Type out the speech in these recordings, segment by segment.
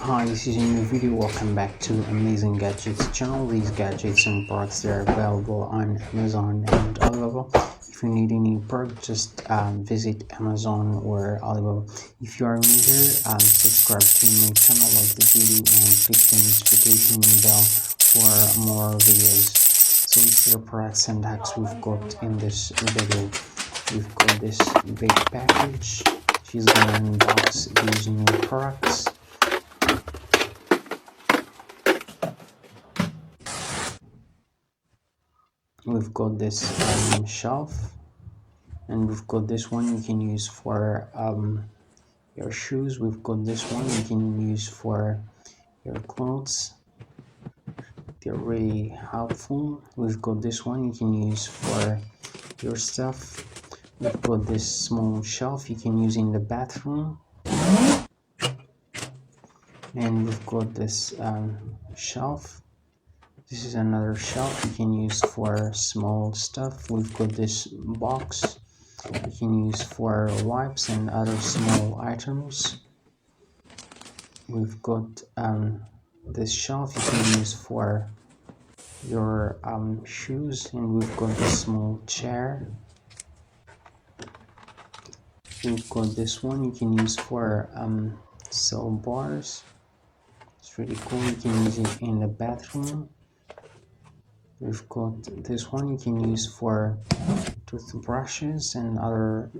Hi, this is a new video. Welcome back to Amazing Gadgets channel. These gadgets and products, they're available on Amazon and Alibaba. If you need any product, just visit Amazon or Alibaba. If you are new here, subscribe to my channel, like the video, and click the notification bell for more videos. So let's see the products and hacks we've got in this video. We've got this big package. She's gonna unbox these new products. We've got this shelf, and we've got this one you can use for your shoes. We've got this one you can use for your clothes. They're really helpful. We've got this one you can use for your stuff. We've got this small shelf you can use in the bathroom, and we've got this shelf. This is another shelf you can use for small stuff. We've got this box you can use for wipes and other small items. We've got this shelf you can use for your shoes, and we've got this small chair. We've got this one you can use for cell bars. It's really cool. You can use it in the bathroom. We've got this one you can use for toothbrushes and other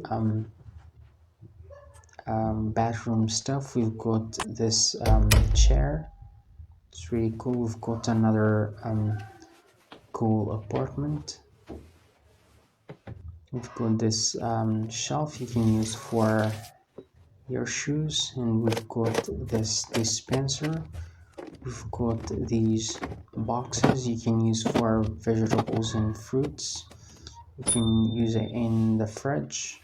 bathroom stuff. We've got this chair. It's really cool. We've got another cool apartment. We've got this shelf you can use for your shoes, and we've got this dispenser. We've got these boxes you can use for vegetables and fruits. You can use it in the fridge.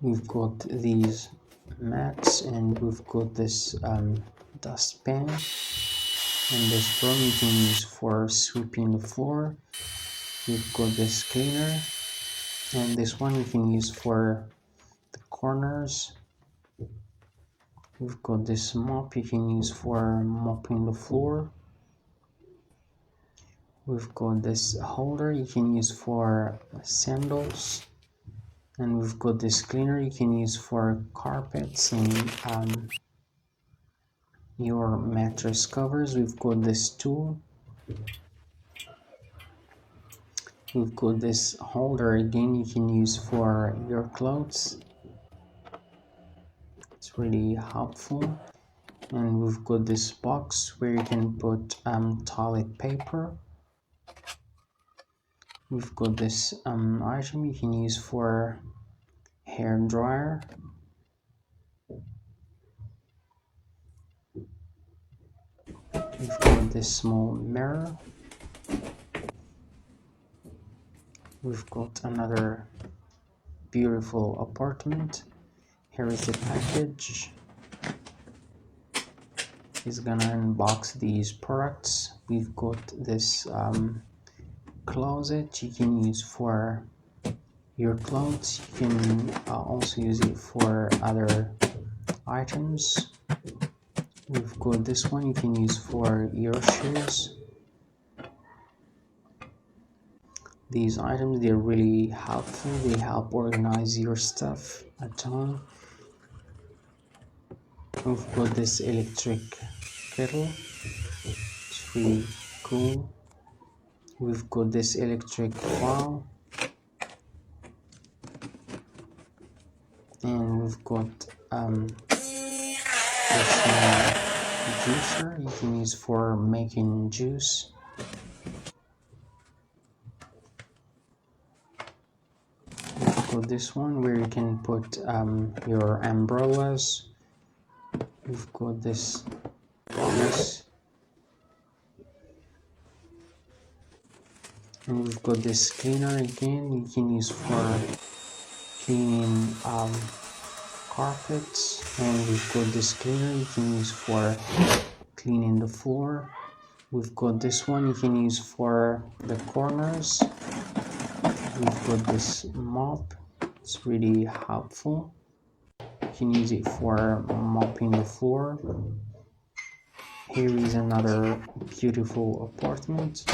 We've got these mats, and we've got this dustpan, and this broom you can use for sweeping the floor. We've got this cleaner, and this one you can use for the corners. We've got this mop you can use for mopping the floor. We've got this holder you can use for sandals, and we've got this cleaner you can use for carpets and your mattress covers. We've got this tool. We've got this holder again you can use for your clothes. It's really helpful. And we've got this box where you can put toilet paper. We've got this item you can use for hair dryer. We've got this small mirror. We've got another beautiful apartment. Here is the package. He's gonna unbox these products. We've got this closet you can use for your clothes. You can also use it for other items. We've got this one you can use for your shoes. These items, they're really helpful. They help organize your stuff at home. We've got this electric kettle. It's really cool. We've got this electric file, and we've got this juicer you can use for making juice. We've got this one where you can put your umbrellas. We've got this and we've got this cleaner again you can use for cleaning carpets, and we've got this cleaner you can use for cleaning the floor. We've got this one you can use for the corners. We've got this mop. It's really helpful. can use it for mopping the floor. Here is another beautiful apartment.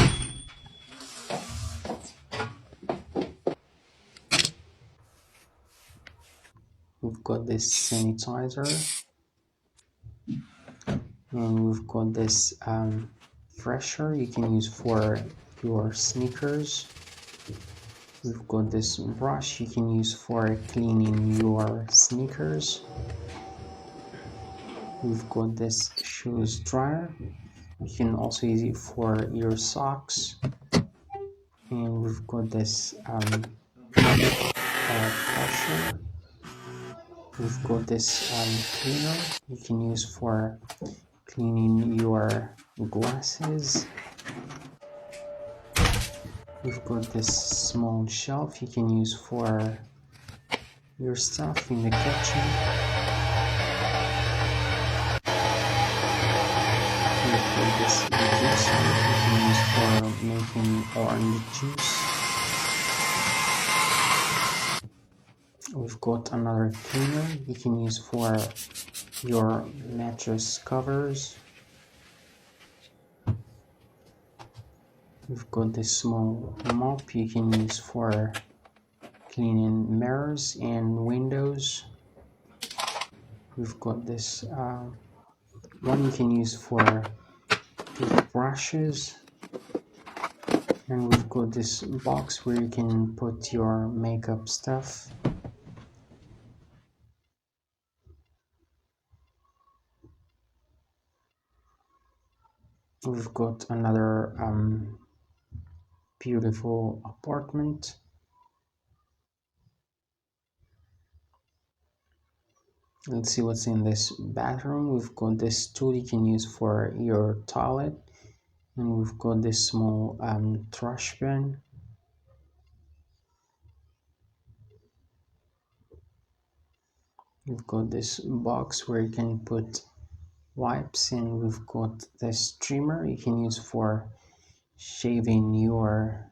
We've got this sanitizer, and we've got this fresher you can use for your sneakers. We've got this brush you can use for cleaning your sneakers. We've got this shoes dryer. You can also use it for your socks. And we've got this pressure. We've got this cleaner you can use for cleaning your glasses. We've got this small shelf you can use for your stuff in the kitchen. We've got this juicer you can use for making orange juice. We've got another cleaner you can use for your mattress covers. We've got this small mop you can use for cleaning mirrors and windows. We've got this one you can use for toothbrushes. And we've got this box where you can put your makeup stuff. We've got another beautiful apartment. Let's see what's in this bathroom. We've got this tool you can use for your toilet, and we've got this small trash bin. We've got this box where you can put wipes, and we've got this trimmer you can use for shaving your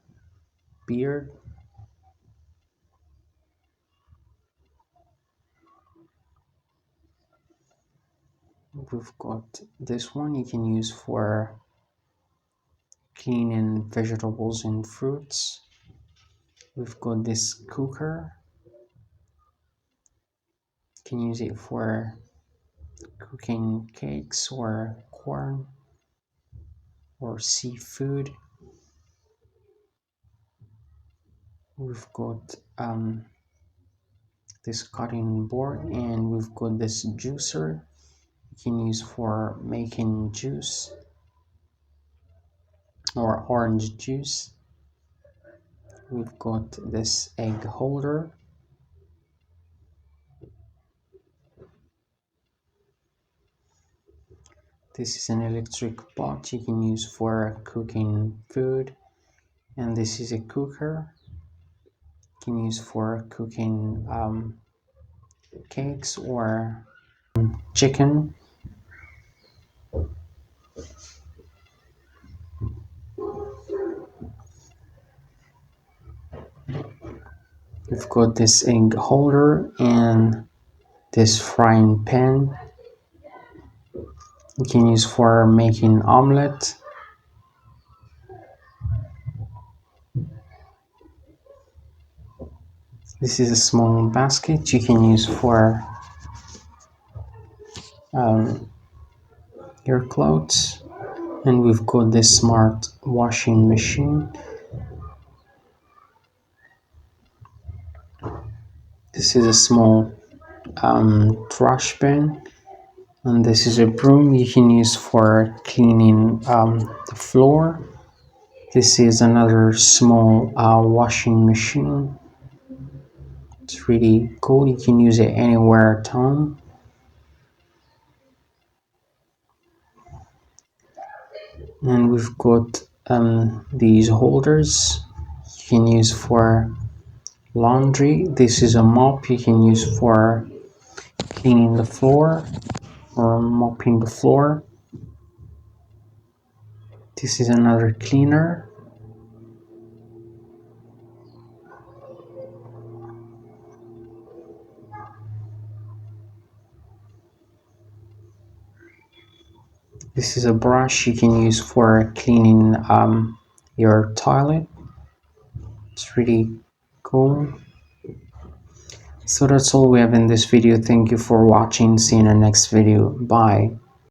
beard. We've got this one you can use for cleaning vegetables and fruits. We've got this cooker. You can use it for cooking cakes or corn or seafood. We've got this cutting board, and we've got this juicer you can use for making juice or orange juice. We've got this egg holder. This is an electric pot you can use for cooking food, and this is a cooker you can use for cooking cakes or chicken. We've got this egg holder and this frying pan you can use for making omelette. This is a small basket you can use for your clothes, and we've got this smart washing machine. This is a small trash bin, and this is a broom you can use for cleaning the floor. This is another small washing machine. It's really cool, you can use it anywhere at home. And we've got these holders you can use for laundry. This is a mop you can use for cleaning the floor or mopping the floor. This is another cleaner. This is a brush you can use for cleaning your toilet. It's really cool. So that's all we have in this video. Thank you for watching. See you in the next video. Bye.